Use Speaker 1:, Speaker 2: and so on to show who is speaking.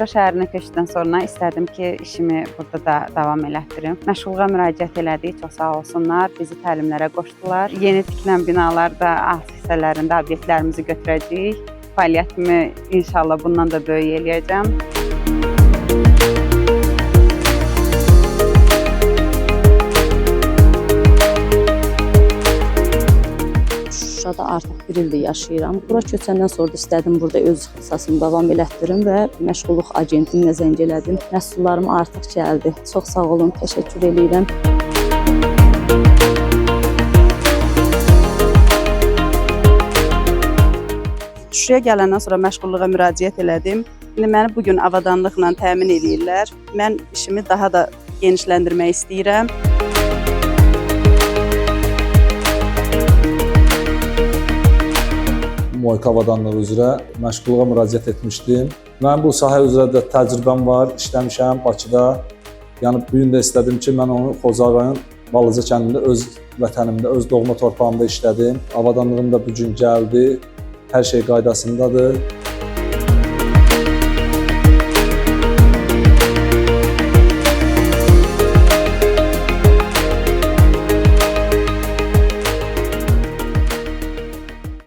Speaker 1: Şuşa şəhərinə köçdükdən sonra istədim ki, işimi burada da davam elətdirim. Məşğulluğa müraciət elədik, çox sağ olsunlar, bizi təlimlərə qoşdular. Yeni tikilən binalarda alt hissələrində obyektlərimizi götürəcəyik. Fəaliyyətimi inşallah bundan da böyük eləyəcəm.
Speaker 2: Şuşada artıq bir ildir yaşayıram. Bura köçəndən sonra da istədim burada öz ixtisasımı davam elətdirim və məşğulluq agentinə zəng elədim. Məhsullarım artıq gəldi. Çox sağ olun, təşəkkür edirəm.
Speaker 3: Şuşaya gələndən sonra məşğulluğa müraciət elədim. İndi məni bugün avadanlıqla təmin edirlər. Mən işimi daha da genişləndirmək istəyirəm.
Speaker 4: Moyka avadanlığı üzrə məşğulluğa müraciət etmişdim. Mənim bu sahə üzrə də təcrübəm var, işləmişəm Bakıda. Yəni bu gün də istədim ki, mən onu Xocavənd rayon Balıca kəndində öz vətənimdə, öz doğma torpağımda işlədim. Avadanlığım da bu gün gəldi. Hər şey qaydasındadır.